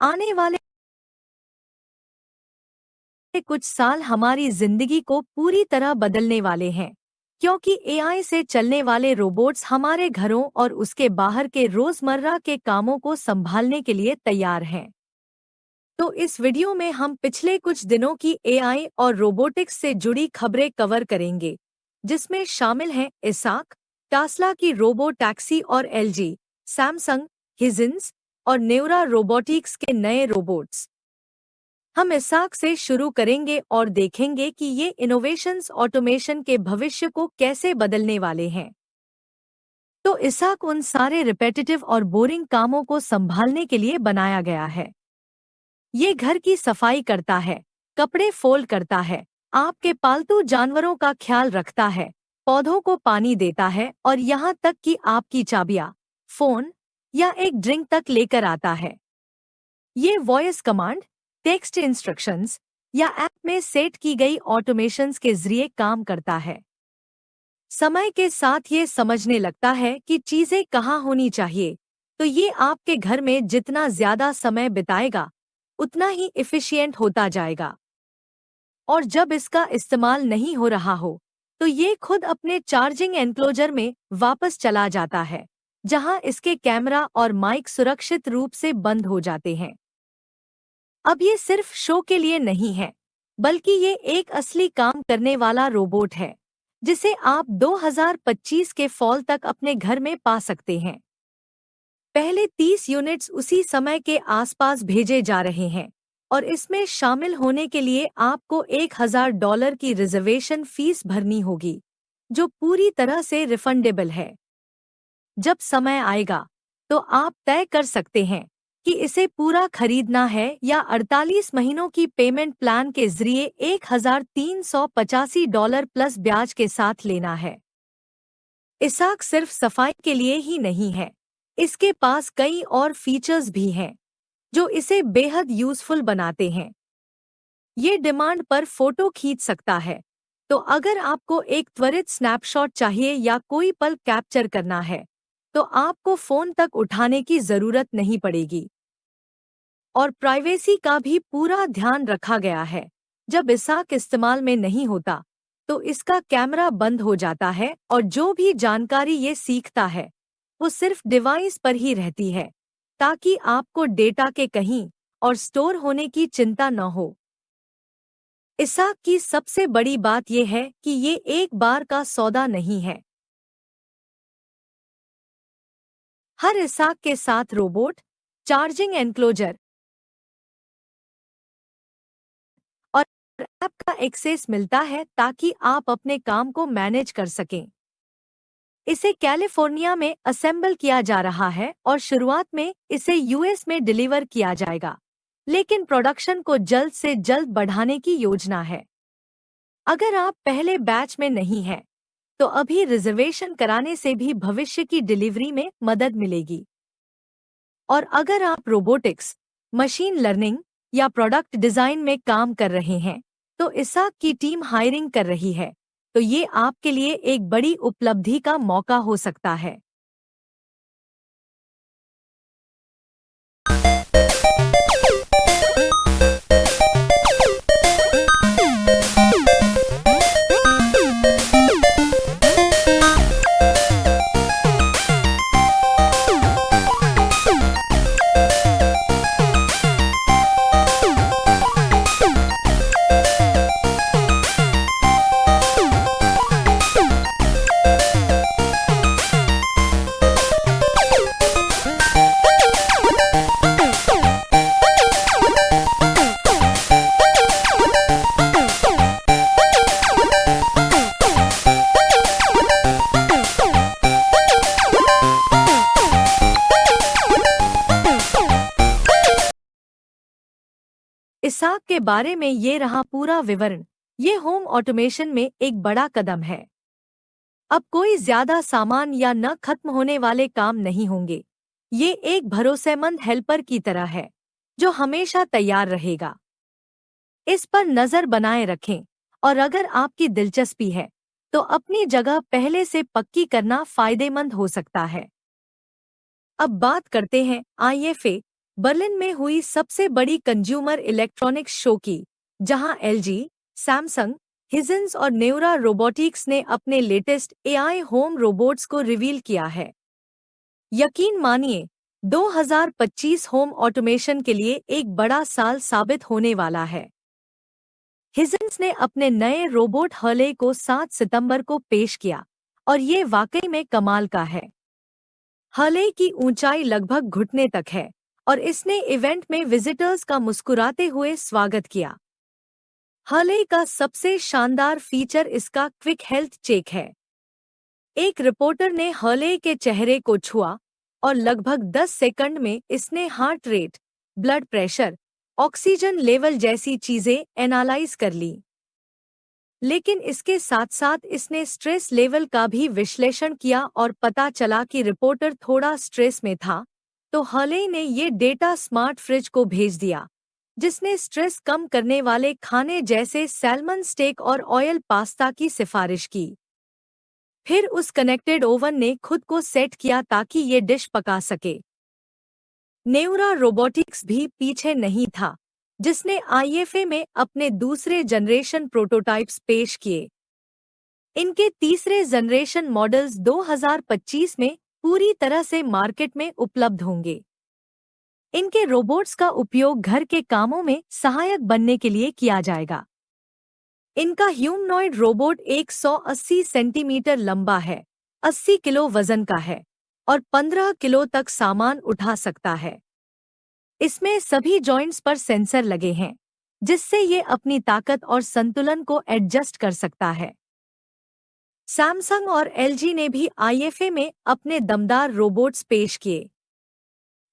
आने वाले कुछ साल हमारी जिंदगी को पूरी तरह बदलने वाले हैं, क्योंकि एआई से चलने वाले रोबोट्स हमारे घरों और उसके बाहर के रोजमर्रा के कामों को संभालने के लिए तैयार हैं। तो इस वीडियो में हम पिछले कुछ दिनों की एआई और रोबोटिक्स से जुड़ी खबरें कवर करेंगे, जिसमें शामिल हैं इसाक, टेस्ला की रोबो टैक्सी और एलजी, सैमसंग, हिजिन्स और न्यूरा रोबोटिक्स के नए रोबोट्स। हम इसाक से शुरू करेंगे और देखेंगे कि ये इनोवेशंस ऑटोमेशन के भविष्य को कैसे बदलने वाले हैं। तो इसाक उन सारे रिपेटिटिव और बोरिंग कामों को संभालने के लिए बनाया गया है। ये घर की सफाई करता है, कपड़े फोल्ड करता है, आपके पालतू जानवरों का ख्याल रखता है, पौधों को पानी देता है और यहाँ तक कि आपकी चाबियाँ, फोन या एक ड्रिंक तक लेकर आता है। ये वॉइस कमांड, टेक्स्ट इंस्ट्रक्शंस या ऐप में सेट की गई ऑटोमेशंस के जरिए काम करता है। समय के साथ ये समझने लगता है कि चीजें कहाँ होनी चाहिए, तो ये आपके घर में जितना ज्यादा समय बिताएगा उतना ही एफिशिएंट होता जाएगा। और जब इसका इस्तेमाल नहीं हो रहा हो तो ये खुद अपने चार्जिंग एनक्लोजर में वापस चला जाता है, जहां इसके कैमरा और माइक सुरक्षित रूप से बंद हो जाते हैं। अब ये सिर्फ शो के लिए नहीं है, बल्कि ये एक असली काम करने वाला रोबोट है, जिसे आप 2025 के फॉल तक अपने घर में पा सकते हैं। पहले 30 यूनिट्स उसी समय के आसपास भेजे जा रहे हैं और इसमें शामिल होने के लिए आपको $1000 की रिजर्वेशन फीस भरनी होगी, जो पूरी तरह से रिफंडेबल है। जब समय आएगा तो आप तय कर सकते हैं कि इसे पूरा खरीदना है या 48 महीनों की पेमेंट प्लान के जरिए $1385 प्लस ब्याज के साथ लेना है। इसाक सिर्फ सफाई के लिए ही नहीं है, इसके पास कई और फीचर्स भी हैं जो इसे बेहद यूजफुल बनाते हैं। ये डिमांड पर फोटो खींच सकता है, तो अगर आपको एक त्वरित स्नैपशॉट चाहिए या कोई पल कैप्चर करना है तो आपको फोन तक उठाने की जरूरत नहीं पड़ेगी। और प्राइवेसी का भी पूरा ध्यान रखा गया है। जब इसाक इस्तेमाल में नहीं होता तो इसका कैमरा बंद हो जाता है और जो भी जानकारी ये सीखता है वो सिर्फ डिवाइस पर ही रहती है, ताकि आपको डेटा के कहीं और स्टोर होने की चिंता न हो। इसाक की सबसे बड़ी बात यह है कि ये एक बार का सौदा नहीं है। हर इसाक के साथ रोबोट, चार्जिंग एनक्लोजर और ऐप का एक्सेस मिलता है, ताकि आप अपने काम को मैनेज कर सकें। इसे कैलिफोर्निया में असेंबल किया जा रहा है और शुरुआत में इसे यूएस में डिलीवर किया जाएगा, लेकिन प्रोडक्शन को जल्द से जल्द बढ़ाने की योजना है। अगर आप पहले बैच में नहीं हैं, तो अभी रिजर्वेशन कराने से भी भविष्य की डिलीवरी में मदद मिलेगी। और अगर आप रोबोटिक्स, मशीन लर्निंग या प्रोडक्ट डिजाइन में काम कर रहे हैं, तो इसाक की टीम हायरिंग कर रही है, तो ये आपके लिए एक बड़ी उपलब्धि का मौका हो सकता है। इसाक के बारे में ये रहा पूरा विवरण। ये होम ऑटोमेशन में एक बड़ा कदम है। अब कोई ज्यादा सामान या न खत्म होने वाले काम नहीं होंगे। ये एक भरोसेमंद हेल्पर की तरह है, जो हमेशा तैयार रहेगा। इस पर नजर बनाए रखें, और अगर आपकी दिलचस्पी है तो अपनी जगह पहले से पक्की करना फायदेमंद हो सकता है। अब बात करते हैं IFA बर्लिन में हुई सबसे बड़ी कंज्यूमर इलेक्ट्रॉनिक्स शो की, जहां एलजी, सैमसंग, हिजन्स और नेउरा रोबोटिक्स ने अपने लेटेस्ट एआई होम रोबोट्स को रिवील किया है। यकीन मानिए, 2025 होम ऑटोमेशन के लिए एक बड़ा साल साबित होने वाला है। हिजन्स ने अपने नए रोबोट हर्ले को 7 सितंबर को पेश किया और ये वाकई में कमाल का है। हर्ले की ऊंचाई लगभग घुटने तक है और इसने इवेंट में विजिटर्स का मुस्कुराते हुए स्वागत किया। हर्ले का सबसे शानदार फीचर इसका क्विक हेल्थ चेक है। एक रिपोर्टर ने हर्ले के चेहरे को छुआ और लगभग 10 सेकंड में इसने heart rate, blood pressure, oxygen level जैसी चीजें एनालाइज कर ली। लेकिन इसके साथ साथ इसने स्ट्रेस लेवल का भी विश्लेषण किया और पता चला कि रिपोर्टर थोड़ा स्ट्रेस में था, तो हर्ले ने ये डेटा स्मार्ट फ्रिज को भेज दिया, जिसने स्ट्रेस कम करने वाले खाने जैसे सैल्मन स्टेक और ऑयल पास्ता की सिफारिश की। फिर उस कनेक्टेड ओवन ने खुद को सेट किया ताकि ये डिश पका सके। नेउरा रोबोटिक्स भी पीछे नहीं था, जिसने आईएफए में अपने दूसरे जनरेशन प्रोटोटाइप्स पेश किए। इनके तीसरे जनरेशन मॉडल्स 2025 में पूरी तरह से मार्केट में उपलब्ध होंगे। इनके रोबोट्स का उपयोग घर के कामों में सहायक बनने के लिए किया जाएगा। इनका ह्यूमनॉइड रोबोट 180 सेंटीमीटर लंबा है, 80 किलो वजन का है और 15 किलो तक सामान उठा सकता है। इसमें सभी जॉइंट्स पर सेंसर लगे हैं, जिससे ये अपनी ताकत और संतुलन को एडजस्ट कर सकता है। सैमसंग और एलजी ने भी आईएफए में अपने दमदार रोबोट्स पेश किए।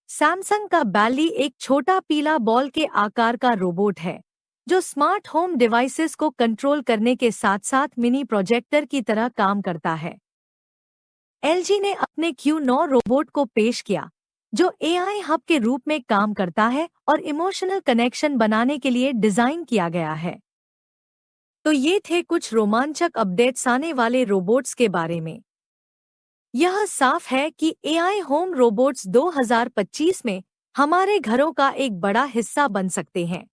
सैमसंग का बैली एक छोटा पीला बॉल के आकार का रोबोट है, जो स्मार्ट होम डिवाइसेस को कंट्रोल करने के साथ साथ मिनी प्रोजेक्टर की तरह काम करता है। एलजी ने अपने Q9 रोबोट को पेश किया, जो एआई हब के रूप में काम करता है और इमोशनल कनेक्शन बनाने के लिए डिजाइन किया गया है। तो ये थे कुछ रोमांचक अपडेट्स आने वाले रोबोट्स के बारे में। यह साफ है कि एआई होम रोबोट्स 2025 में हमारे घरों का एक बड़ा हिस्सा बन सकते हैं।